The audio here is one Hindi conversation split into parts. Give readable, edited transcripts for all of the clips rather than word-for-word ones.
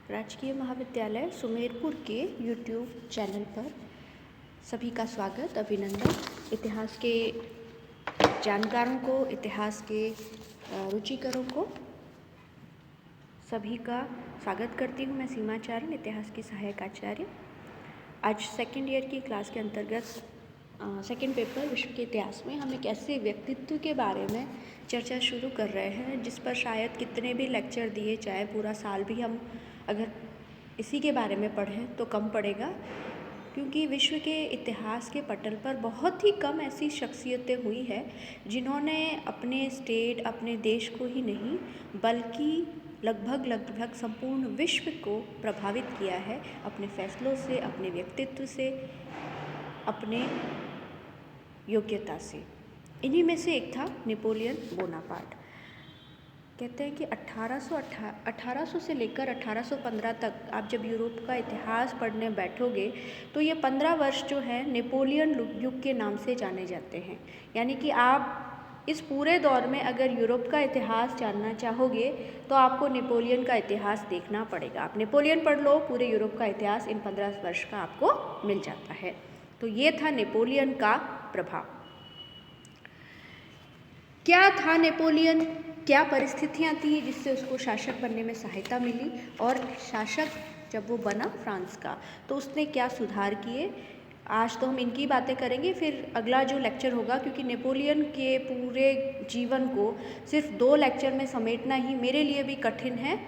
राजकीय महाविद्यालय सुमेरपुर के यूट्यूब चैनल पर सभी का स्वागत, अभिनंदन। इतिहास के जानकारों को, इतिहास के रुचिकरों को सभी का स्वागत करती हूँ। मैं सीमा चारण, इतिहास की सहायक आचार्य। आज सेकेंड ईयर की क्लास के अंतर्गत सेकेंड पेपर विश्व के इतिहास में हम एक ऐसे व्यक्तित्व के बारे में चर्चा शुरू कर रहे हैं जिस पर शायद कितने भी लेक्चर दिए जाए, पूरा साल भी हम अगर इसी के बारे में पढ़ें तो कम पड़ेगा, क्योंकि विश्व के इतिहास के पटल पर बहुत ही कम ऐसी शख्सियतें हुई है जिन्होंने अपने स्टेट, अपने देश को ही नहीं बल्कि लगभग संपूर्ण विश्व को प्रभावित किया है अपने फैसलों से, अपने व्यक्तित्व से, अपने योग्यता से। इन्हीं में से एक था नेपोलियन बोनापार्ट। कहते हैं कि 1800 से लेकर 1815 तक आप जब यूरोप का इतिहास पढ़ने बैठोगे तो ये 15 वर्ष जो है नेपोलियन युग के नाम से जाने जाते हैं। यानी कि आप इस पूरे दौर में अगर यूरोप का इतिहास जानना चाहोगे तो आपको नेपोलियन का इतिहास देखना पड़ेगा। आप नेपोलियन पढ़ लो, पूरे यूरोप का इतिहास इन 15 वर्ष का आपको मिल जाता है। तो ये था नेपोलियन का प्रभाव। क्या था नेपोलियन, क्या परिस्थितियाँ थी जिससे उसको शासक बनने में सहायता मिली, और शासक जब वो बना फ्रांस का तो उसने क्या सुधार किए। आज तो हम इनकी बातें करेंगे, फिर अगला जो लेक्चर होगा, क्योंकि नेपोलियन के पूरे जीवन को सिर्फ 2 लेक्चर में समेटना ही मेरे लिए भी कठिन है।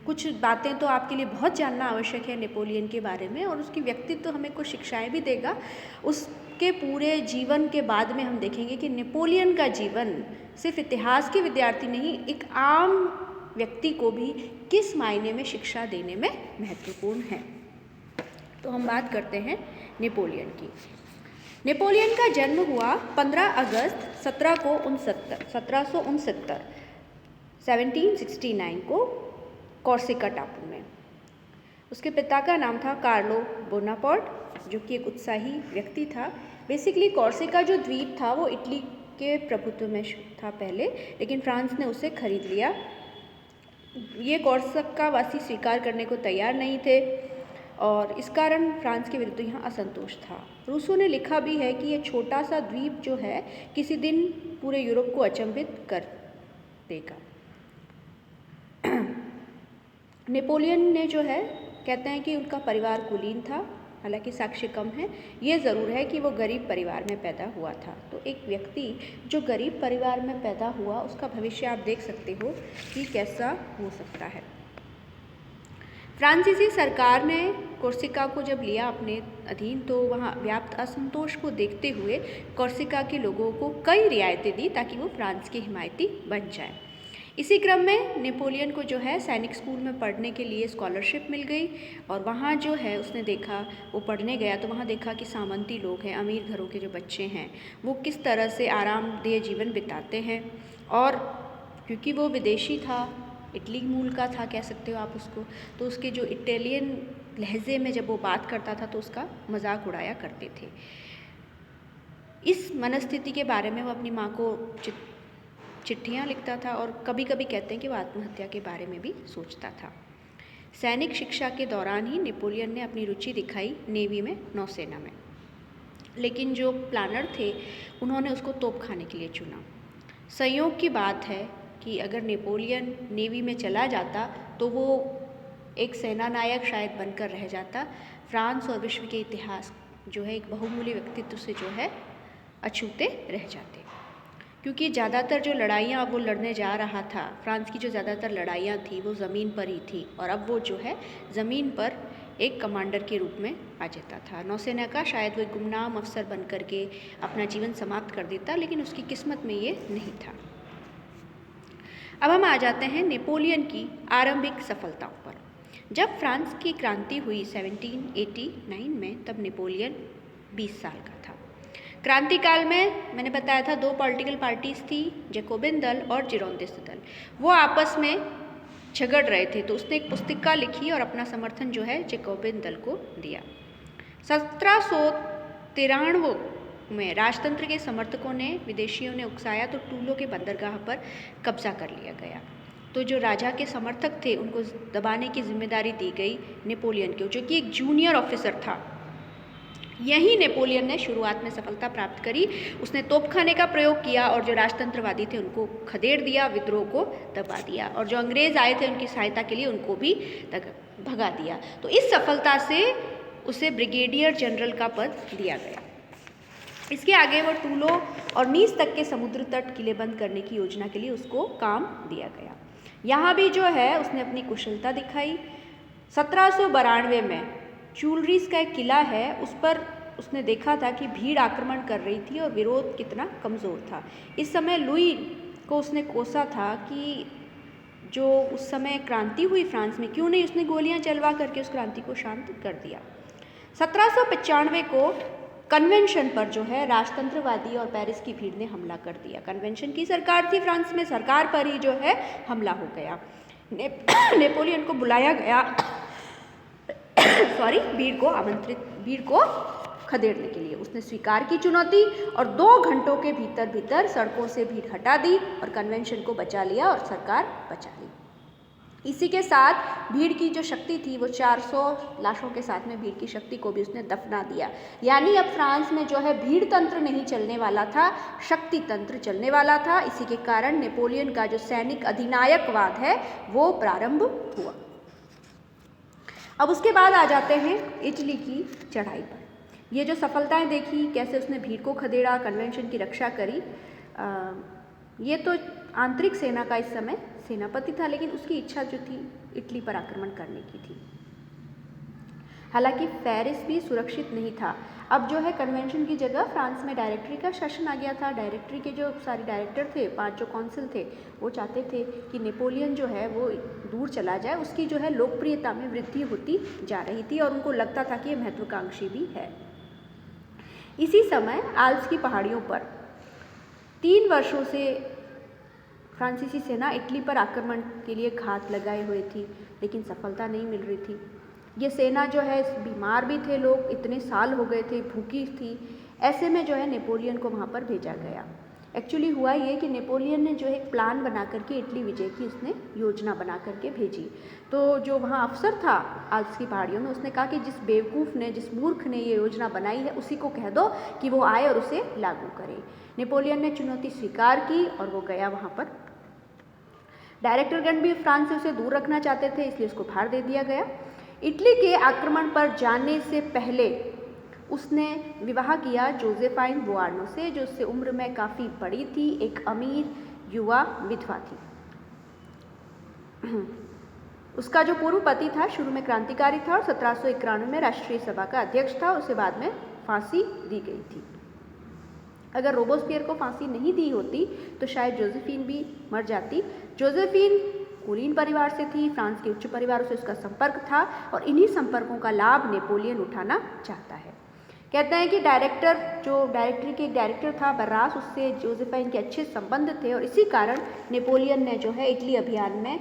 कुछ बातें तो आपके लिए बहुत जानना आवश्यक है नेपोलियन के बारे में, और उसकी व्यक्तित्व हमें कुछ शिक्षाएं भी देगा। उसके पूरे जीवन के बाद में हम देखेंगे कि नेपोलियन का जीवन सिर्फ इतिहास के विद्यार्थी नहीं, एक आम व्यक्ति को भी किस मायने में शिक्षा देने में महत्वपूर्ण है। तो हम बात करते हैं नेपोलियन की। नेपोलियन का जन्म हुआ 15 अगस्त 1769 को कॉर्सिका टापू में। उसके पिता का नाम था कार्लो बोनापार्ट, जो कि एक उत्साही व्यक्ति था। बेसिकली कॉर्सिका जो द्वीप था वो इटली के प्रभुत्व में था पहले, लेकिन फ्रांस ने उसे खरीद लिया। ये कॉर्सिका वासी स्वीकार करने को तैयार नहीं थे और इस कारण फ्रांस के विरुद्ध यहाँ असंतोष था। रूसो ने लिखा भी है कि ये छोटा सा द्वीप जो है किसी दिन पूरे यूरोप को अचंभित कर देगा। नेपोलियन ने जो है, कहते हैं कि उनका परिवार कुलीन था, हालांकि साक्ष्य कम है। ये ज़रूर है कि वो गरीब परिवार में पैदा हुआ था। तो एक व्यक्ति जो गरीब परिवार में पैदा हुआ उसका भविष्य आप देख सकते हो कि कैसा हो सकता है। फ्रांसीसी सरकार ने कॉर्सिका को जब लिया अपने अधीन तो वहाँ व्याप्त असंतोष को देखते हुए कॉर्सिका के लोगों को कई रियायतें दी ताकि वो फ्रांस के हिमायती बन जाए। इसी क्रम में नेपोलियन को जो है सैनिक स्कूल में पढ़ने के लिए स्कॉलरशिप मिल गई, और वहाँ जो है उसने देखा, वो पढ़ने गया तो वहाँ देखा कि सामंती लोग हैं, अमीर घरों के जो बच्चे हैं वो किस तरह से आरामदेह जीवन बिताते हैं। और क्योंकि वो विदेशी था, इटली मूल का था कह सकते हो आप उसको, तो उसके जो इटालियन लहजे में जब वो बात करता था तो उसका मजाक उड़ाया करते थे। इस मनस्थिति के बारे में वो अपनी माँ को चिट्ठियाँ लिखता था और कभी कभी कहते हैं कि वो आत्महत्या के बारे में भी सोचता था। सैनिक शिक्षा के दौरान ही नेपोलियन ने अपनी रुचि दिखाई नेवी में, नौसेना में, लेकिन जो प्लानर थे उन्होंने उसको तोपखाने के लिए चुना। संयोग की बात है कि अगर नेपोलियन नेवी में चला जाता तो वो एक सेनानायक शायद बनकर रह जाता। फ्रांस और विश्व के इतिहास जो है एक बहुमूल्य व्यक्तित्व से जो है अछूते रह जाते, क्योंकि ज़्यादातर जो लड़ाइयाँ वो लड़ने जा रहा था, फ्रांस की जो ज़्यादातर लड़ाइयाँ थी वो ज़मीन पर ही थी, और अब वो जो है ज़मीन पर एक कमांडर के रूप में आ जाता था। नौसेना का शायद वो एक गुमनाम अफसर बन करके अपना जीवन समाप्त कर देता, लेकिन उसकी किस्मत में ये नहीं था। अब हम आ जाते हैं नेपोलियन की आरंभिक सफलताओं पर। जब फ्रांस की क्रांति हुई 1789 में, तब नेपोलियन 20 साल का था। क्रांति काल में मैंने बताया था 2 पॉलिटिकल पार्टीज थी, जैकोबिन दल और जिरोंदिस्ट दल। वो आपस में झगड़ रहे थे, तो उसने एक पुस्तिका लिखी और अपना समर्थन जो है जैकोबिन दल को दिया। 1793 में राजतंत्र के समर्थकों ने, विदेशियों ने उकसाया तो टूलो के बंदरगाह पर कब्जा कर लिया गया। तो जो राजा के समर्थक थे उनको दबाने की जिम्मेदारी दी गई नेपोलियन को, जो कि एक जूनियर ऑफिसर था। यही नेपोलियन ने शुरुआत में सफलता प्राप्त करी। उसने तोपखाने का प्रयोग किया और जो राजतंत्रवादी थे उनको खदेड़ दिया, विद्रोह को दबा दिया, और जो अंग्रेज आए थे उनकी सहायता के लिए उनको भी भगा दिया। तो इस सफलता से उसे ब्रिगेडियर जनरल का पद दिया गया। इसके आगे वो टूलो और नीस तक के समुद्र तट किले बंद करने की योजना के लिए उसको काम दिया गया। यहाँ भी जो है उसने अपनी कुशलता दिखाई। 1792 में चूलरीस का एक किला है, उस पर उसने देखा था कि भीड़ आक्रमण कर रही थी और विरोध कितना कमज़ोर था। इस समय लुई को उसने कोसा था कि जो उस समय क्रांति हुई फ्रांस में, क्यों नहीं उसने गोलियां चलवा करके उस क्रांति को शांत कर दिया। 1795 को कन्वेंशन पर जो है राजतंत्रवादी और पेरिस की भीड़ ने हमला कर दिया। कन्वेंशन की सरकार थी फ्रांस में, सरकार पर ही जो है हमला हो गया। नेपोलियन को बुलाया गया भीड़ को खदेड़ने के लिए। उसने स्वीकार की चुनौती और 2 घंटों के भीतर भीतर सड़कों से भीड़ हटा दी और कन्वेंशन को बचा लिया और सरकार बचा ली। इसी के साथ भीड़ की जो शक्ति थी वो 400 लाशों के साथ में भीड़ की शक्ति को भी उसने दफना दिया। यानी अब फ्रांस में जो है भीड़ तंत्र नहीं चलने वाला था, शक्ति तंत्र चलने वाला था। इसी के कारण नेपोलियन का जो सैनिक अधिनायकवाद है वो प्रारंभ हुआ। अब उसके बाद आ जाते हैं इटली की चढ़ाई पर। ये जो सफलताएं देखी, कैसे उसने भीड़ को खदेड़ा, कन्वेंशन की रक्षा करी, ये तो आंतरिक सेना का इस समय सेनापति था, लेकिन उसकी इच्छा जो थी इटली पर आक्रमण करने की थी। हालांकि पेरिस भी सुरक्षित नहीं था। अब जो है कन्वेंशन की जगह फ्रांस में डायरेक्टरी का शासन आ गया था। डायरेक्टरी के जो सारे डायरेक्टर थे, 5 जो कौंसिल थे, वो चाहते थे कि नेपोलियन जो है वो दूर चला जाए। उसकी जो है लोकप्रियता में वृद्धि होती जा रही थी और उनको लगता था कि ये महत्वाकांक्षी भी है। इसी समय आल्प्स की पहाड़ियों पर 3 वर्षों से फ्रांसीसी सेना इटली पर आक्रमण के लिए घात लगाए हुए थी, लेकिन सफलता नहीं मिल रही थी। ये सेना जो है, बीमार भी थे लोग, इतने साल हो गए थे, भूखी थी। ऐसे में जो है नेपोलियन को वहाँ पर भेजा गया। एक्चुअली हुआ ये कि नेपोलियन ने जो एक प्लान बना करके इटली विजय की उसने योजना बना करके भेजी। तो जो वहाँ अफसर था आल्प्स की पहाड़ियों में, उसने कहा कि जिस बेवकूफ़ ने, जिस मूर्ख ने ये योजना बनाई है उसी को कह दो कि वो आए और उसे लागू करे। नेपोलियन ने चुनौती स्वीकार की और वो गया वहाँ पर। डायरेक्टरगण भी फ्रांस से उसे दूर रखना चाहते थे, इसलिए उसको बाहर दे दिया गया। इटली के आक्रमण पर जाने से पहले उसने विवाह किया जोसेफाइन बोआर्नो से, जो उससे उम्र में काफ़ी बड़ी थी, एक अमीर युवा विधवा थी। उसका जो पूर्व पति था शुरू में क्रांतिकारी था और 1791 में राष्ट्रीय सभा का अध्यक्ष था। उसे बाद में फांसी दी गई थी। अगर रोबोस्पियर को फांसी नहीं दी होती तो शायद जोसेफिन भी मर जाती। जोसेफिन कुलीन परिवार से थी, फ्रांस के उच्च परिवारों से उसका संपर्क था और इन्हीं संपर्कों का लाभ नेपोलियन उठाना चाहता है। कहते हैं कि डायरेक्टरी के एक डायरेक्टर था बर्रास, उससे जोसेफाइन के अच्छे संबंध थे और इसी कारण नेपोलियन ने जो है इटली अभियान में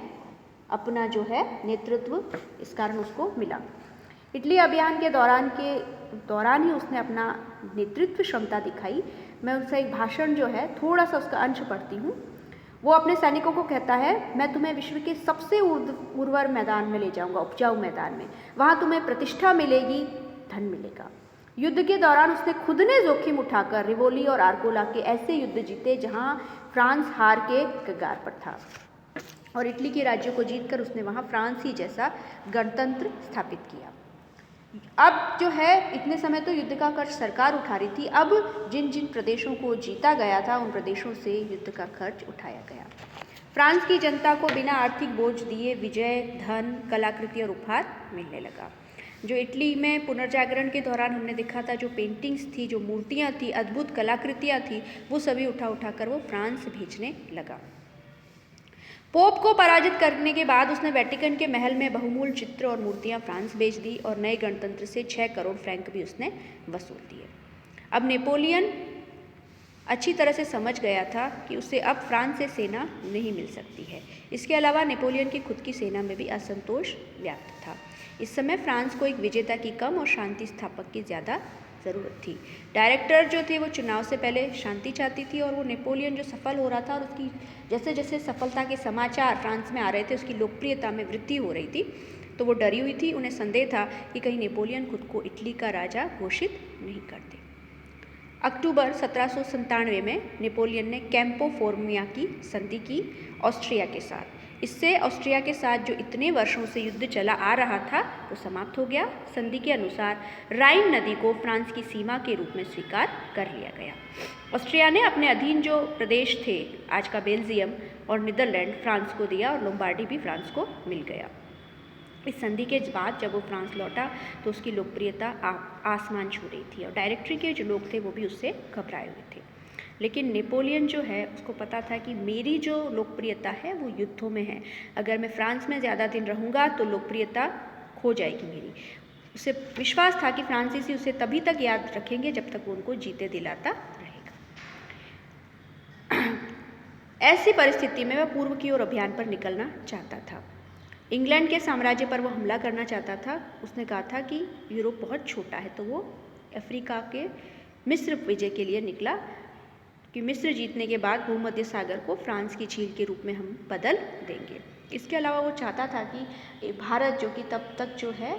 अपना जो है नेतृत्व इस कारण उसको मिला। इटली अभियान के दौरान ही उसने अपना नेतृत्व क्षमता दिखाई। मैं उसका एक भाषण जो है थोड़ा सा उसका अंश पढ़ती हूँ। वो अपने सैनिकों को कहता है, मैं तुम्हें विश्व के सबसे उर्वर मैदान में ले जाऊंगा, उपजाऊ मैदान में। वहाँ तुम्हें प्रतिष्ठा मिलेगी, धन मिलेगा। युद्ध के दौरान उसने खुद ने जोखिम उठाकर रिवोली और आर्कोला के ऐसे युद्ध जीते जहाँ फ्रांस हार के कगार पर था और इटली के राज्यों को जीतकर उसने वहाँ फ्रांस ही जैसा गणतंत्र स्थापित किया। अब जो है इतने समय तो युद्ध का खर्च सरकार उठा रही थी। अब जिन जिन प्रदेशों को जीता गया था उन प्रदेशों से युद्ध का खर्च उठाया गया। फ्रांस की जनता को बिना आर्थिक बोझ दिए विजय, धन, कलाकृति और उपहार मिलने लगा। जो इटली में पुनर्जागरण के दौरान हमने देखा था, जो पेंटिंग्स थी, जो मूर्तियाँ थी, अद्भुत कलाकृतियाँ थी, वो सभी उठा कर वो फ्रांस भेजने लगा। पोप को पराजित करने के बाद उसने वेटिकन के महल में बहुमूल्य चित्र और मूर्तियां फ्रांस भेज दी और नए गणतंत्र से 6 करोड़ फ्रैंक भी उसने वसूल दिए। अब नेपोलियन अच्छी तरह से समझ गया था कि उसे अब फ्रांस से सेना नहीं मिल सकती है। इसके अलावा नेपोलियन की खुद की सेना में भी असंतोष व्याप्त था। इस समय फ्रांस को एक विजेता की कम और शांति स्थापक की ज़्यादा ज़रूरत थी। डायरेक्टर जो थे वो चुनाव से पहले शांति चाहती थी और वो नेपोलियन जो सफल हो रहा था और उसकी जैसे जैसे सफलता के समाचार फ्रांस में आ रहे थे, उसकी लोकप्रियता में वृद्धि हो रही थी, तो वो डरी हुई थी। उन्हें संदेह था कि कहीं नेपोलियन खुद को इटली का राजा घोषित नहीं कर दे। अक्टूबर 1797 में नेपोलियन ने कैंपो फोर्मिया की संधि की ऑस्ट्रिया के साथ। इससे ऑस्ट्रिया के साथ जो इतने वर्षों से युद्ध चला आ रहा था वो समाप्त हो गया। संधि के अनुसार राइन नदी को फ्रांस की सीमा के रूप में स्वीकार कर लिया गया। ऑस्ट्रिया ने अपने अधीन जो प्रदेश थे, आज का बेल्जियम और नीदरलैंड, फ्रांस को दिया और लोम्बार्डी भी फ्रांस को मिल गया। इस संधि के बाद जब वो फ्रांस लौटा तो उसकी लोकप्रियता आसमान छू रही थी और डायरेक्टरी के जो लोग थे वो भी उससे घबराए हुए थे। लेकिन नेपोलियन जो है उसको पता था कि मेरी जो लोकप्रियता है वो युद्धों में है। अगर मैं फ्रांस में ज़्यादा दिन रहूँगा तो लोकप्रियता खो जाएगी मेरी। उसे विश्वास था कि फ्रांसीसी उसे तभी तक याद रखेंगे जब तक वो उनको जीते दिलाता रहेगा। ऐसी परिस्थिति में वह पूर्व की ओर अभियान पर निकलना चाहता था। इंग्लैंड के साम्राज्य पर वो हमला करना चाहता था। उसने कहा था कि यूरोप बहुत छोटा है, तो वो अफ्रीका के मिस्र विजय के लिए निकला कि मिस्र जीतने के बाद भूमध्य सागर को फ्रांस की झील के रूप में हम बदल देंगे। इसके अलावा वो चाहता था कि भारत, जो कि तब तक जो है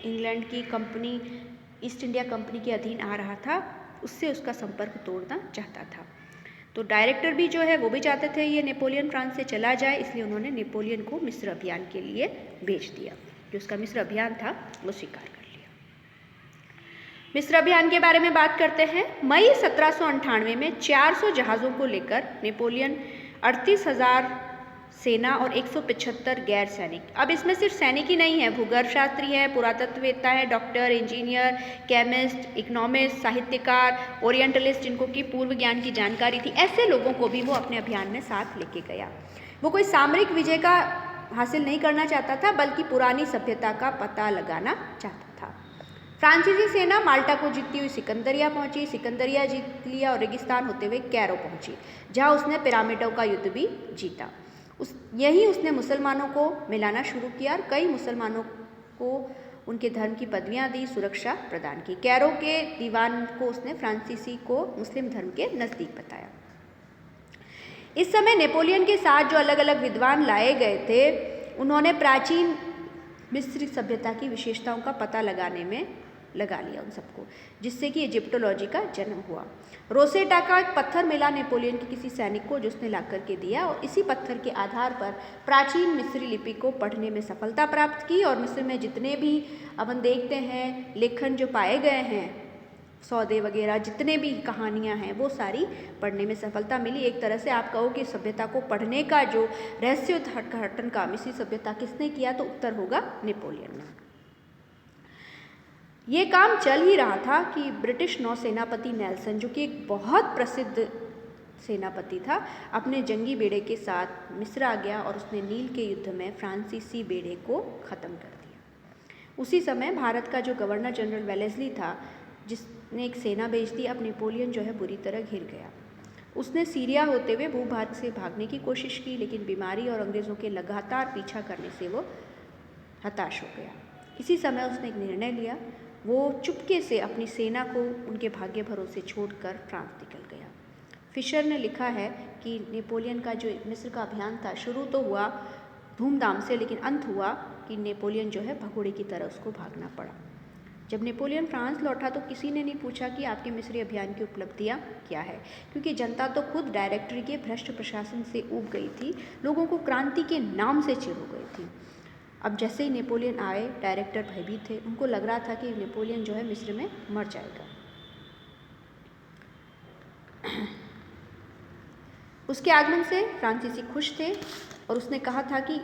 इंग्लैंड की कंपनी, ईस्ट इंडिया कंपनी के अधीन आ रहा था, उससे उसका संपर्क तोड़ना चाहता था। तो डायरेक्टर भी जो है वो भी चाहते थे ये नेपोलियन फ्रांस से चला जाए, इसलिए उन्होंने नेपोलियन को मिस्र अभियान के लिए भेज दिया। जो उसका मिस्र अभियान था वो स्वीकार कर लिया। मिस्र अभियान के बारे में बात करते हैं। मई 1798 में 400 जहाज़ों को लेकर नेपोलियन 38,000 सेना और 175 गैर सैनिक, अब इसमें सिर्फ सैनिक ही नहीं है, भूगर्भशास्त्री है, पुरातत्ववेत्ता है, डॉक्टर, इंजीनियर, केमिस्ट, इकोनॉमिस्ट, साहित्यकार, ओरिएंटलिस्ट, जिनको कि पूर्व ज्ञान की जानकारी थी, ऐसे लोगों को भी वो अपने अभियान में साथ लेके गया। वो कोई सामरिक विजय का हासिल नहीं करना चाहता था, बल्कि पुरानी सभ्यता का पता लगाना चाहता था। फ्रांसीसी सेना माल्टा को जीतती हुई सिकंदरिया पहुंची, सिकंदरिया जीत लिया और रेगिस्तान होते हुए कैरो पहुंची, जहां उसने पिरामिडों का युद्ध भी जीता। यहीं उसने मुसलमानों को मिलाना शुरू किया और कई मुसलमानों को उनके धर्म की पदवियां दी, सुरक्षा प्रदान की। कैरो के दीवान को उसने फ्रांसीसी को मुस्लिम धर्म के नज़दीक बताया। इस समय नेपोलियन के साथ जो अलग अलग विद्वान लाए गए थे, उन्होंने प्राचीन मिस्री सभ्यता की विशेषताओं का पता लगाने में लगा लिया उन सबको, जिससे कि इजिप्टोलॉजी का जन्म हुआ। रोसेटा का एक पत्थर मिला नेपोलियन के किसी सैनिक को, जो उसने ला करके दिया, और इसी पत्थर के आधार पर प्राचीन मिस्री लिपि को पढ़ने में सफलता प्राप्त की। और मिस्र में जितने भी अपन देखते हैं लेखन जो पाए गए हैं, सौदे वगैरह, जितने भी कहानियां हैं, वो सारी पढ़ने में सफलता मिली। एक तरह से आप कहो कि सभ्यता को पढ़ने का जो रहस्योद्घाटन का मिस्री सभ्यता किसने किया, तो उत्तर होगा नेपोलियन ने। ये काम चल ही रहा था कि ब्रिटिश नौसेनापति नेल्सन, जो कि एक बहुत प्रसिद्ध सेनापति था, अपने जंगी बेड़े के साथ मिस्र आ गया और उसने नील के युद्ध में फ्रांसीसी बेड़े को ख़त्म कर दिया। उसी समय भारत का जो गवर्नर जनरल वेलेस्ली था, जिसने एक सेना भेज दी, अब नेपोलियन जो है बुरी तरह घिर गया। उसने सीरिया होते हुए भूभाग से भागने की कोशिश की, लेकिन बीमारी और अंग्रेज़ों के लगातार पीछा करने से वो हताश हो गया। इसी समय उसने एक निर्णय लिया। वो चुपके से अपनी सेना को उनके भाग्य भरोसे छोड़कर फ्रांस निकल गया। फिशर ने लिखा है कि नेपोलियन का जो मिस्र का अभियान था, शुरू तो हुआ धूमधाम से, लेकिन अंत हुआ कि नेपोलियन जो है भगोड़े की तरह उसको भागना पड़ा। जब नेपोलियन फ्रांस लौटा तो किसी ने नहीं पूछा कि आपके मिस्री अभियान की उपलब्धियां क्या है, क्योंकि जनता तो खुद डायरेक्टरी के भ्रष्ट प्रशासन से ऊब गई थी, लोगों को क्रांति के नाम से चिढ़ हो गई थी। अब जैसे ही नेपोलियन आए, डायरेक्टर भयभीत थे, उनको लग रहा था कि नेपोलियन जो है मिस्र में मर जाएगा। उसके आगमन से फ्रांसीसी खुश थे और उसने कहा था कि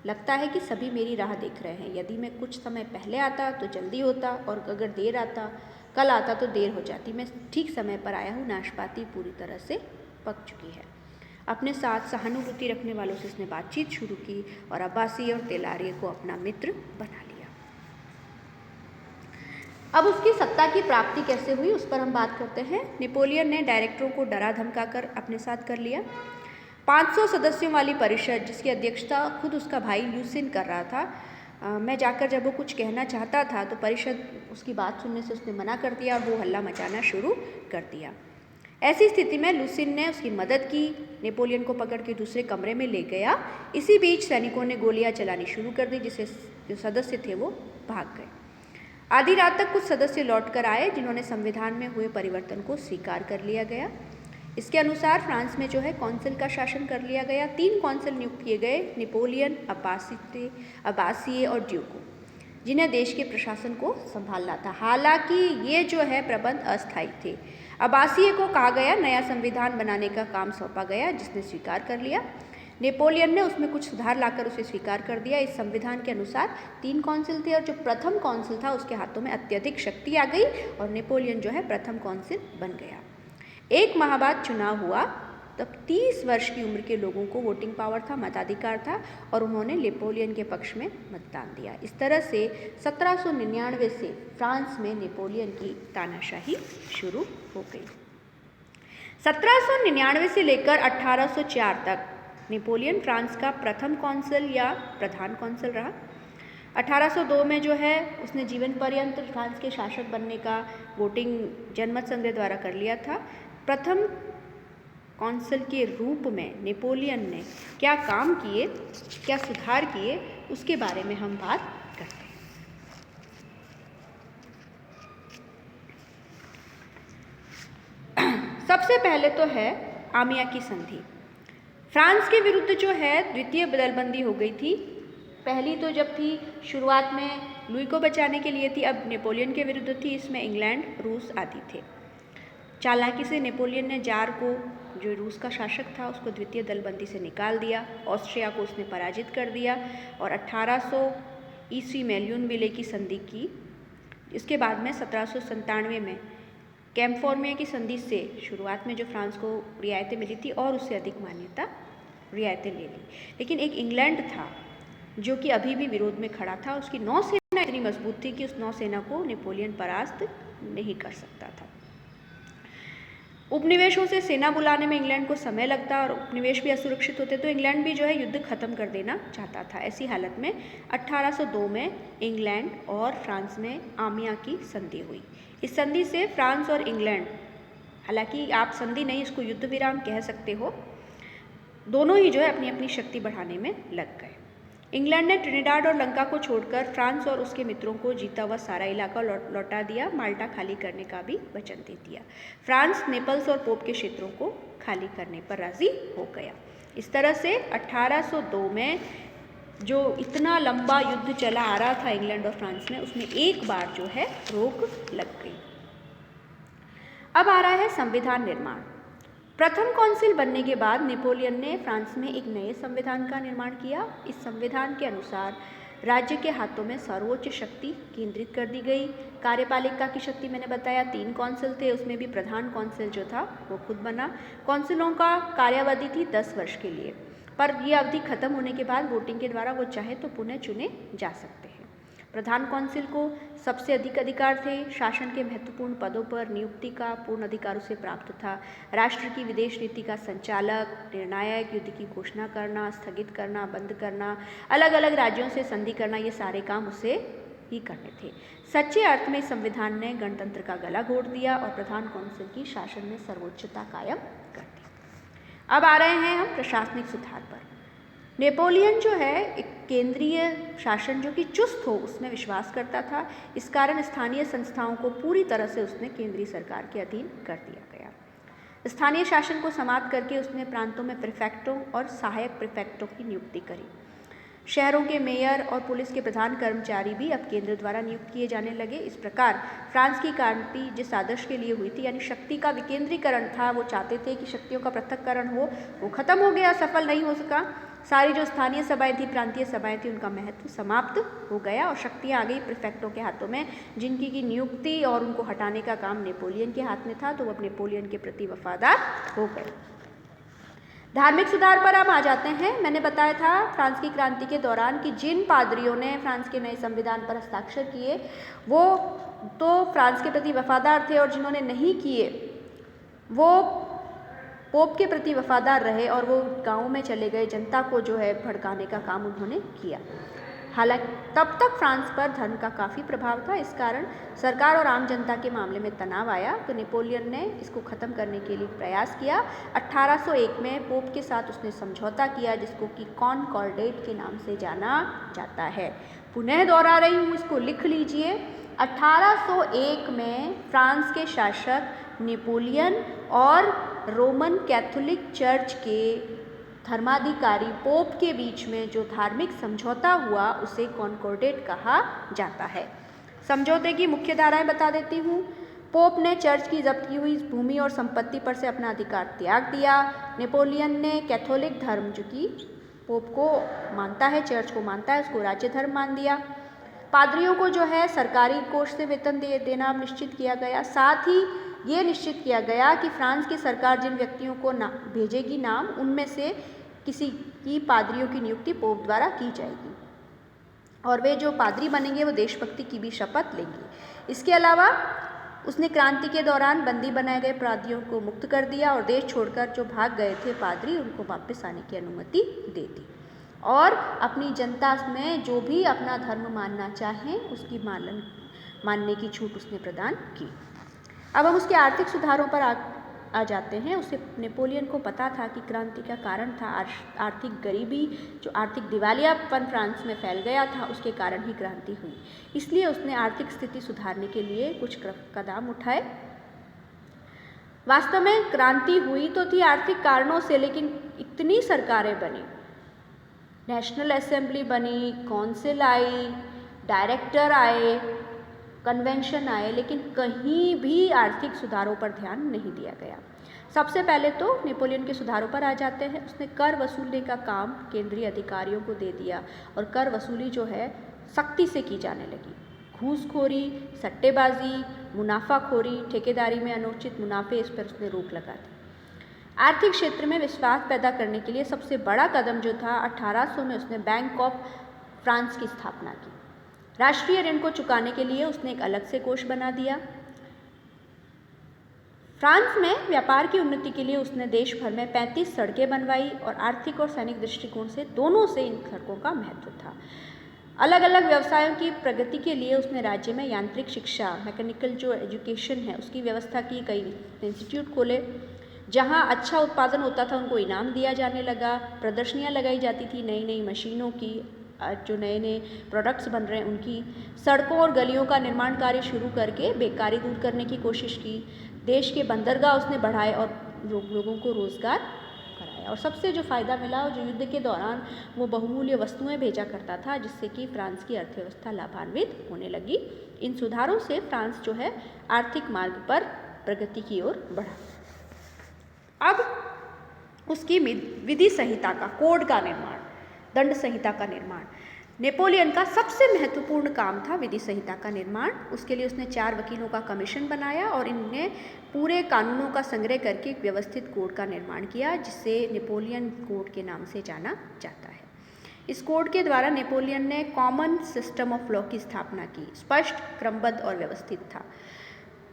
लगता है कि सभी मेरी राह देख रहे हैं। यदि मैं कुछ समय पहले आता तो जल्दी होता, और अगर देर आता, कल आता तो देर हो जाती। मैं ठीक समय पर आया हूँ, नाशपाती पूरी तरह से पक चुकी है। अपने साथ सहानुभूति रखने वालों से उसने बातचीत शुरू की और अब्बासी और तेलारिए को अपना मित्र बना लिया। अब उसकी सत्ता की प्राप्ति कैसे हुई, उस पर हम बात करते हैं। नेपोलियन ने डायरेक्टरों को डरा धमका कर अपने साथ कर लिया। 500 सदस्यों वाली परिषद, जिसकी अध्यक्षता खुद उसका भाई ल्यूसिन कर रहा था, में जाकर जब वो कुछ कहना चाहता था तो परिषद उसकी बात सुनने से उसने मना कर दिया और वो हल्ला मचाना शुरू कर दिया। ऐसी स्थिति में लुसिन ने उसकी मदद की, नेपोलियन को पकड़ के दूसरे कमरे में ले गया। इसी बीच सैनिकों ने गोलियां चलानी शुरू कर दी, जिससे जो सदस्य थे वो भाग गए। आधी रात तक कुछ सदस्य लौटकर आए जिन्होंने संविधान में हुए परिवर्तन को स्वीकार कर लिया गया। इसके अनुसार फ्रांस में जो है कौंसिल का शासन कर लिया गया। 3 कौंसिल नियुक्त किए गए, नेपोलियन, अब्बासिए और ड्यूको, जिन्हें देश के प्रशासन को संभालना था। हालांकि ये जो है प्रबंध अस्थायी थे। अब्बासिए को कहा गया नया संविधान बनाने का काम सौंपा गया, जिसने स्वीकार कर लिया। नेपोलियन ने उसमें कुछ सुधार लाकर उसे स्वीकार कर दिया। इस संविधान के अनुसार 3 कौंसिल थे और जो प्रथम कौंसिल था उसके हाथों में अत्यधिक शक्ति आ गई और नेपोलियन जो है प्रथम कौंसिल बन गया। 1 माह बाद चुनाव हुआ, तब 30 वर्ष की उम्र के लोगों को वोटिंग पावर था, मताधिकार था और उन्होंने नेपोलियन के पक्ष में मतदान दिया। इस तरह से 1799 से फ्रांस में नेपोलियन की तानाशाही शुरू हो गई। 1799 से लेकर 1804 तक नेपोलियन फ्रांस का प्रथम कौंसिल या प्रधान कौंसिल रहा। 1802 में जो है उसने जीवन पर्यंत फ्रांस के शासक बनने का वोटिंग जनमत संग्रह द्वारा कर लिया था। प्रथम कौंसिल के रूप में नेपोलियन ने क्या काम किए, क्या सुधार किए, उसके बारे में हम बात करते हैं। सबसे पहले तो है आमिया की संधि। फ्रांस के विरुद्ध जो है द्वितीय दलबंदी हो गई थी। पहली तो जब थी शुरुआत में लुई को बचाने के लिए थी, अब नेपोलियन के विरुद्ध थी। इसमें इंग्लैंड, रूस आदि थे। चालाकी से नेपोलियन ने जार को, जो रूस का शासक था, उसको द्वितीय दलबंदी से निकाल दिया। ऑस्ट्रिया को उसने पराजित कर दिया और 1800 ईस्वी में ल्यूनविले की संधि की। इसके बाद में 1797 में कैम्फोर्मिया की संधि से शुरुआत में जो फ्रांस को रियायतें मिली थी और उससे अधिक मान्यता रियायतें ले ली। लेकिन एक इंग्लैंड था जो कि अभी भी विरोध में खड़ा था। उसकी नौसेना इतनी मजबूत थी कि उस नौसेना को नेपोलियन परास्त नहीं कर सकता था। उपनिवेशों से सेना बुलाने में इंग्लैंड को समय लगता और उपनिवेश भी असुरक्षित होते, तो इंग्लैंड भी जो है युद्ध खत्म कर देना चाहता था। ऐसी हालत में 1802 में इंग्लैंड और फ्रांस में आमिया की संधि हुई। इस संधि से फ्रांस और इंग्लैंड, हालांकि आप संधि नहीं इसको युद्ध विराम कह सकते हो, दोनों ही जो है अपनी अपनी शक्ति बढ़ाने में लग गए। इंग्लैंड ने ट्रिनिडाड और लंका को छोड़कर फ्रांस और उसके मित्रों को जीता हुआ सारा इलाका लौटा दिया। माल्टा खाली करने का भी वचन दे दिया। फ्रांस नेपल्स और पोप के क्षेत्रों को खाली करने पर राजी हो गया। इस तरह से 1802 में जो इतना लंबा युद्ध चला आ रहा था इंग्लैंड और फ्रांस में, उसमें एक बार जो है रोक लग गई। अब आ रहा है संविधान निर्माण। प्रथम कौंसिल बनने के बाद नेपोलियन ने फ्रांस में एक नए संविधान का निर्माण किया। इस संविधान के अनुसार राज्य के हाथों में सर्वोच्च शक्ति केंद्रित कर दी गई। कार्यपालिका की शक्ति मैंने बताया 3 कौंसिल थे, उसमें भी प्रधान कौंसिल जो था वो खुद बना। कौंसिलों का कार्यावधि थी 10 वर्ष के लिए, पर यह अवधि खत्म होने के बाद वोटिंग के द्वारा वो चाहे तो पुनः चुने जा सकते हैं। प्रधान कौंसिल को सबसे अधिक अधिकार थे। शासन के महत्वपूर्ण पदों पर नियुक्ति का पूर्ण अधिकार उसे प्राप्त था। राष्ट्र की विदेश नीति का संचालक, निर्णायक, युद्ध की घोषणा करना, स्थगित करना, बंद करना, अलग अलग राज्यों से संधि करना, ये सारे काम उसे ही करने थे। सच्चे अर्थ में संविधान ने गणतंत्र का गला घोट दिया और प्रधान कौंसिल की शासन में सर्वोच्चता कायम कर दी। अब आ रहे हैं हम प्रशासनिक सुधार पर। नेपोलियन जो है एक केंद्रीय शासन जो कि चुस्त हो उसमें विश्वास करता था। इस कारण स्थानीय संस्थाओं को पूरी तरह से उसने केंद्रीय सरकार के अधीन कर दिया गया। स्थानीय शासन को समाप्त करके उसने प्रांतों में प्रीफेक्टों और सहायक प्रीफेक्टों की नियुक्ति करी। शहरों के मेयर और पुलिस के प्रधान कर्मचारी भी अब केंद्र द्वारा नियुक्त किए जाने लगे। इस प्रकार फ्रांस की क्रांति जिस आदर्श के लिए हुई थी, यानी शक्ति का विकेंद्रीकरण था, वो चाहते थे कि शक्तियों का पृथक्करण हो, वो खत्म हो गया, सफल नहीं हो सका। सारी जो स्थानीय सभाएं थी, प्रांतीय सभाएं थी, उनका महत्व समाप्त हो गया और शक्तियां आ गई प्रीफेक्टों के हाथों में, जिनकी की नियुक्ति और उनको हटाने का काम नेपोलियन के हाथ में था। तो वो अब नेपोलियन के प्रति वफादार हो गए। धार्मिक सुधार पर हम आ जाते हैं। मैंने बताया था फ्रांस की क्रांति के दौरान कि जिन पादरियों ने फ्रांस के नए संविधान पर हस्ताक्षर किए वो तो फ्रांस के प्रति वफादार थे और जिन्होंने नहीं किए वो पोप के प्रति वफादार रहे और वो गाँव में चले गए, जनता को जो है भड़काने का काम उन्होंने किया। हालांकि तब तक फ्रांस पर धर्म का काफ़ी प्रभाव था। इस कारण सरकार और आम जनता के मामले में तनाव आया, तो नेपोलियन ने इसको ख़त्म करने के लिए प्रयास किया। 1801 में पोप के साथ उसने समझौता किया, जिसको कि कॉनकॉर्डेट के नाम से जाना जाता है। पुनः दोहरा रही हूँ, इसको लिख लीजिए। 1801 में फ्रांस के शासक नेपोलियन और रोमन कैथोलिक चर्च के धर्माधिकारी पोप के बीच में जो धार्मिक समझौता हुआ उसे कॉनकॉर्डेट कहा जाता है। समझौते की मुख्य धाराएं बता देती हूँ। पोप ने चर्च की जब्त की हुई भूमि और संपत्ति पर से अपना अधिकार त्याग दिया। नेपोलियन ने कैथोलिक धर्म, जो कि पोप को मानता है, चर्च को मानता है, उसको राज्य धर्म मान दिया। पादरियों को जो है सरकारी कोष से वेतन देना निश्चित किया गया। साथ ही ये निश्चित किया गया कि फ्रांस की सरकार जिन व्यक्तियों को भेजेगी नाम, उनमें से किसी की पादरियों की नियुक्ति पोप द्वारा की जाएगी और वे जो पादरी बनेंगे वो देशभक्ति की भी शपथ लेंगे। इसके अलावा उसने क्रांति के दौरान बंदी बनाए गए अपराधियों को मुक्त कर दिया और देश छोड़कर जो भाग गए थे पादरी, उनको वापस आने की अनुमति दे दी और अपनी जनता में जो भी अपना धर्म मानना चाहें उसकी मानने की छूट उसने प्रदान की। अब हम उसके आर्थिक सुधारों पर आ जाते हैं। उसे नेपोलियन को पता था कि क्रांति का कारण था आर्थिक गरीबी, जो आर्थिक दिवालियापन फ्रांस में फैल गया था, उसके कारण ही क्रांति हुई। इसलिए उसने आर्थिक स्थिति सुधारने के लिए कुछ कदम उठाए। वास्तव में क्रांति हुई तो थी आर्थिक कारणों से, लेकिन इतनी सरकारें बनी, नेशनल असेंबली बनी, काउंसिल आई, डायरेक्टर आए, कन्वेंशन आए, लेकिन कहीं भी आर्थिक सुधारों पर ध्यान नहीं दिया गया। सबसे पहले तो नेपोलियन के सुधारों पर आ जाते हैं। उसने कर वसूलने का काम केंद्रीय अधिकारियों को दे दिया और कर वसूली जो है सख्ती से की जाने लगी। घूसखोरी, सट्टेबाजी, मुनाफाखोरी, ठेकेदारी में अनुचित मुनाफे, इस पर उसने रोक लगा दी। आर्थिक क्षेत्र में विश्वास पैदा करने के लिए सबसे बड़ा कदम जो था, 1800 में उसने बैंक ऑफ फ्रांस की स्थापना की। राष्ट्रीय ऋण को चुकाने के लिए उसने एक अलग से कोष बना दिया। फ्रांस में व्यापार की उन्नति के लिए उसने देश भर में 35 सड़कें बनवाई और आर्थिक और सैनिक दृष्टिकोण से दोनों से इन सड़कों का महत्व था। अलग अलग व्यवसायों की प्रगति के लिए उसने राज्य में यांत्रिक शिक्षा, मैकेनिकल जो एजुकेशन है, उसकी व्यवस्था की। कई इंस्टीट्यूट खोले। जहाँ अच्छा उत्पादन होता था उनको इनाम दिया जाने लगा। प्रदर्शनियाँ लगाई जाती थी नई नई मशीनों की, जो नए नए प्रोडक्ट्स बन रहे हैं उनकी। सड़कों और गलियों का निर्माण कार्य शुरू करके बेकारी दूर करने की कोशिश की। देश के बंदरगाह उसने बढ़ाए और लोगों को रोजगार कराया। और सबसे जो फ़ायदा मिला, जो युद्ध के दौरान वो बहुमूल्य वस्तुएं भेजा करता था, जिससे कि फ्रांस की अर्थव्यवस्था लाभान्वित होने लगी। इन सुधारों से फ्रांस जो है आर्थिक मार्ग पर प्रगति की ओर बढ़ा। अब उसकी विधि संहिता का, कोड का निर्माण, दंड संहिता का निर्माण नेपोलियन का सबसे महत्वपूर्ण काम था। विधि संहिता का निर्माण, उसके लिए उसने 4 वकीलों का कमीशन बनाया और इनने पूरे कानूनों का संग्रह करके एक व्यवस्थित कोड का निर्माण किया, जिसे नेपोलियन कोड के नाम से जाना जाता है। इस कोड के द्वारा नेपोलियन ने कॉमन सिस्टम ऑफ लॉ की स्थापना की। स्पष्ट, क्रमबद्ध और व्यवस्थित था।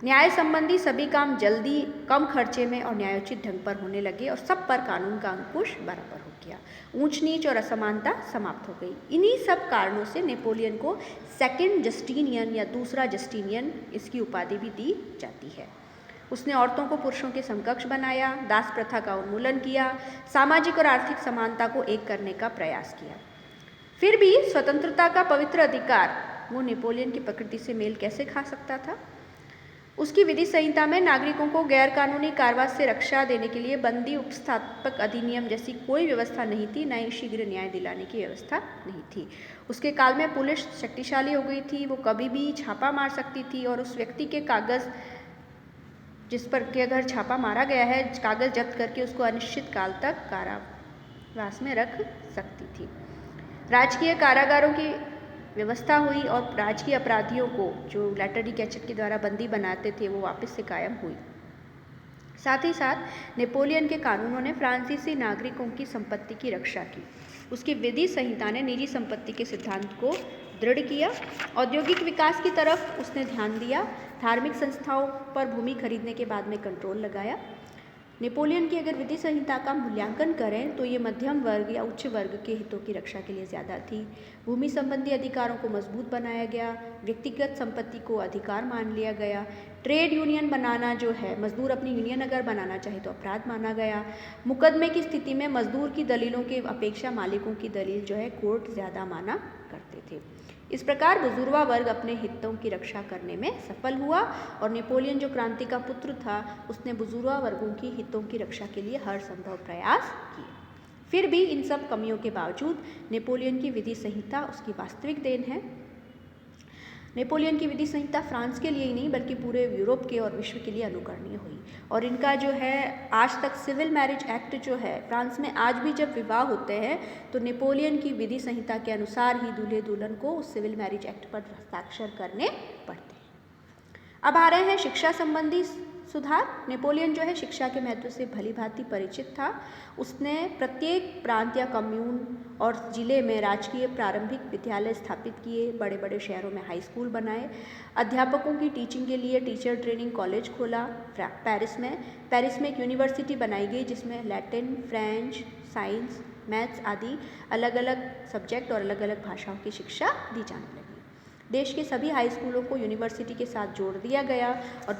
न्याय संबंधी सभी काम जल्दी, कम खर्चे में और न्यायोचित ढंग पर होने लगे और सब पर कानून का अंकुश बराबर हो गया। ऊंच नीच और असमानता समाप्त हो गई। इन्हीं सब कारणों से नेपोलियन को सेकंड जस्टिनियन या दूसरा जस्टिनियन, इसकी उपाधि भी दी जाती है। उसने औरतों को पुरुषों के समकक्ष बनाया, दास प्रथा का उन्मूलन किया, सामाजिक और आर्थिक समानता को एक करने का प्रयास किया। फिर भी स्वतंत्रता का पवित्र अधिकार वो नेपोलियन की प्रकृति से मेल कैसे खा सकता था। उसकी विधि संहिता में नागरिकों को गैर कानूनी कार्रवाई से रक्षा देने के लिए बंदी उपस्थापक अधिनियम जैसी कोई व्यवस्था नहीं थी, न ही शीघ्र न्याय दिलाने की व्यवस्था नहीं थी। उसके काल में पुलिस शक्तिशाली हो गई थी, वो कभी भी छापा मार सकती थी और उस व्यक्ति के कागज़, जिस पर के अगर छापा मारा गया है, कागज़ जब्त करके उसको अनिश्चित काल तक कारावास में रख सकती थी। राजकीय कारागारों की व्यवस्था हुई और राजकीय अपराधियों को, जो लैटरी कैचेट के द्वारा बंदी बनाते थे, वो वापस से कायम हुई। साथ ही साथ नेपोलियन के कानूनों ने फ्रांसीसी नागरिकों की संपत्ति की रक्षा की। उसकी विधि संहिता ने निजी संपत्ति के सिद्धांत को दृढ़ किया। औद्योगिक विकास की तरफ उसने ध्यान दिया। धार्मिक संस्थाओं पर भूमि खरीदने के बाद में कंट्रोल लगाया। नेपोलियन की अगर विधि संहिता का मूल्यांकन करें तो ये मध्यम वर्ग या उच्च वर्ग के हितों की रक्षा के लिए ज़्यादा थी। भूमि संबंधी अधिकारों को मजबूत बनाया गया, व्यक्तिगत संपत्ति को अधिकार मान लिया गया, ट्रेड यूनियन बनाना जो है, मजदूर अपनी यूनियन अगर बनाना चाहे तो अपराध माना गया। मुकदमे की स्थिति में मजदूर की दलीलों की अपेक्षा मालिकों की दलील जो है कोर्ट ज़्यादा माना करते थे। इस प्रकार बुजुर्गा वर्ग अपने हितों की रक्षा करने में सफल हुआ और नेपोलियन जो क्रांति का पुत्र था उसने बुजुर्गा वर्गों की हितों की रक्षा के लिए हर संभव प्रयास किए। फिर भी इन सब कमियों के बावजूद नेपोलियन की विधि संहिता उसकी वास्तविक देन है। नेपोलियन की विधि संहिता फ्रांस के लिए ही नहीं बल्कि पूरे यूरोप के और विश्व के लिए अनुकरणीय हुई और इनका जो है आज तक सिविल मैरिज एक्ट जो है फ्रांस में आज भी जब विवाह होते हैं तो नेपोलियन की विधि संहिता के अनुसार ही दूल्हे दुल्हन को उस सिविल मैरिज एक्ट पर हस्ताक्षर करने पड़ते हैं। अब आ रहे हैं शिक्षा संबंधी सुधार। नेपोलियन जो है शिक्षा के महत्व से भली भांति परिचित था। उसने प्रत्येक प्रांत या कम्यून और जिले में राजकीय प्रारंभिक विद्यालय स्थापित किए, बड़े बड़े शहरों में हाई स्कूल बनाए, अध्यापकों की टीचिंग के लिए टीचर ट्रेनिंग कॉलेज खोला। पेरिस में एक यूनिवर्सिटी बनाई गई जिसमें लैटिन, फ्रेंच, साइंस, मैथ्स आदि अलग अलग सब्जेक्ट और अलग अलग भाषाओं की शिक्षा दी जाने लगी। देश के सभी हाई स्कूलों को यूनिवर्सिटी के साथ जोड़ दिया गया और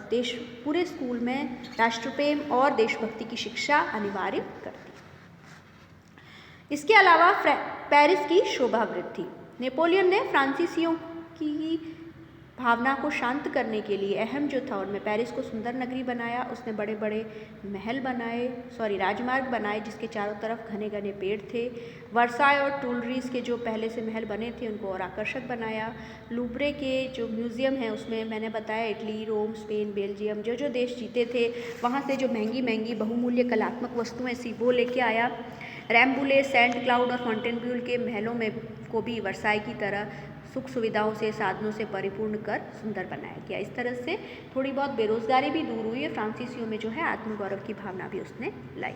पूरे स्कूल में राष्ट्रप्रेम और देशभक्ति की शिक्षा अनिवार्य कर दी। इसके अलावा पेरिस की शोभा वृद्धि। नेपोलियन ने फ्रांसीसियों की भावना को शांत करने के लिए अहम जो था उनमें पेरिस को सुंदर नगरी बनाया। उसने बड़े बड़े राजमार्ग बनाए जिसके चारों तरफ घने घने पेड़ थे। वर्साय और टूलरीज के जो पहले से महल बने थे उनको और आकर्षक बनाया। लूब्रे के जो म्यूज़ियम है उसमें मैंने बताया इटली, रोम, स्पेन, बेल्जियम जो देश जीते थे वहाँ से जो महंगी महंगी बहुमूल्य कलात्मक वस्तुएं थी वो लेके आया। रैम्बुले, सेंट क्लाउड और फॉन्टेनब्यूल के महलों में को भी वर्साय की तरह सुख सुविधाओं से, साधनों से परिपूर्ण कर सुंदर बनाया गया। इस तरह से थोड़ी बहुत बेरोजगारी भी दूर हुई है। फ्रांसीसियों में जो है आत्मगौरव की भावना भी उसने लाई।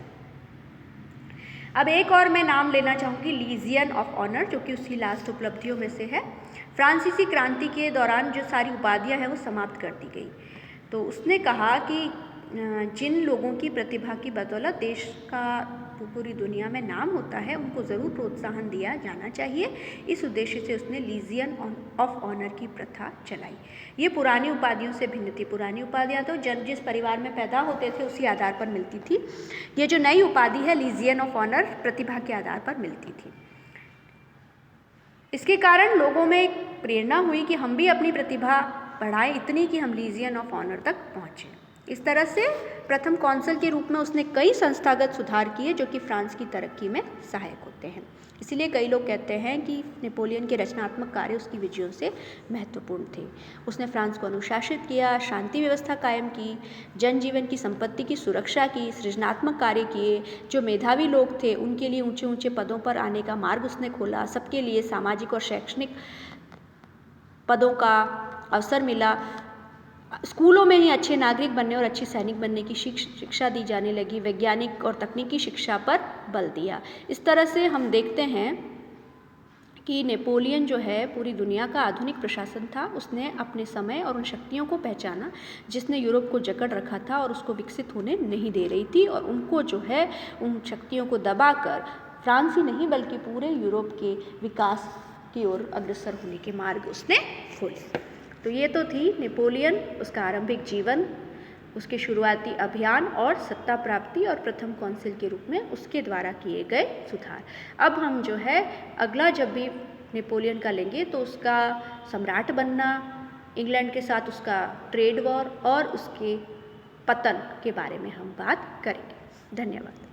अब एक और मैं नाम लेना चाहूँगी, लीजियन ऑफ ऑनर, जो कि उसकी लास्ट उपलब्धियों में से है। फ्रांसीसी क्रांति के दौरान जो सारी उपाधियाँ हैं वो समाप्त कर दी गई। तो उसने कहा कि जिन लोगों की प्रतिभा की बदौलत देश का पूरी दुनिया में नाम होता है उनको ज़रूर प्रोत्साहन दिया जाना चाहिए। इस उद्देश्य से उसने लीजियन ऑफ ऑनर की प्रथा चलाई। ये पुरानी उपाधियों से भिन्न थी। पुरानी उपाधियाँ तो जिस परिवार में पैदा होते थे उसी आधार पर मिलती थी। ये जो नई उपाधि है लीजियन ऑफ ऑनर प्रतिभा के आधार पर मिलती थी। इसके कारण लोगों में एक प्रेरणा हुई कि हम भी अपनी प्रतिभा बढ़ाएं इतनी कि हम लीजियन ऑफ ऑनर तक पहुँचें। इस तरह से प्रथम कौंसल के रूप में उसने कई संस्थागत सुधार किए जो कि फ्रांस की तरक्की में सहायक होते हैं। इसीलिए कई लोग कहते हैं कि नेपोलियन के रचनात्मक कार्य उसकी विजयों से महत्वपूर्ण थे। उसने फ्रांस को अनुशासित किया, शांति व्यवस्था कायम की, जनजीवन की संपत्ति की सुरक्षा की, सृजनात्मक कार्य किए, जो मेधावी लोग थे उनके लिए ऊंचे ऊंचे पदों पर आने का मार्ग उसने खोला, सबके लिए सामाजिक और शैक्षणिक पदों का अवसर मिला। स्कूलों में ही अच्छे नागरिक बनने और अच्छे सैनिक बनने की शिक्षा दी जाने लगी। वैज्ञानिक और तकनीकी शिक्षा पर बल दिया। इस तरह से हम देखते हैं कि नेपोलियन जो है पूरी दुनिया का आधुनिक प्रशासन था। उसने अपने समय और उन शक्तियों को पहचाना जिसने यूरोप को जकड़ रखा था और उसको विकसित होने नहीं दे रही थी, और उनको जो है उन शक्तियों को दबाकर फ्रांस ही नहीं बल्कि पूरे यूरोप के विकास की ओर अग्रसर होने के मार्ग उसने खोले। तो ये तो थी नेपोलियन, उसका आरंभिक जीवन, उसके शुरुआती अभियान और सत्ता प्राप्ति और प्रथम कौंसिल के रूप में उसके द्वारा किए गए सुधार। अब हम जो है अगला जब भी नेपोलियन का लेंगे तो उसका सम्राट बनना, इंग्लैंड के साथ उसका ट्रेड वॉर और उसके पतन के बारे में हम बात करेंगे। धन्यवाद।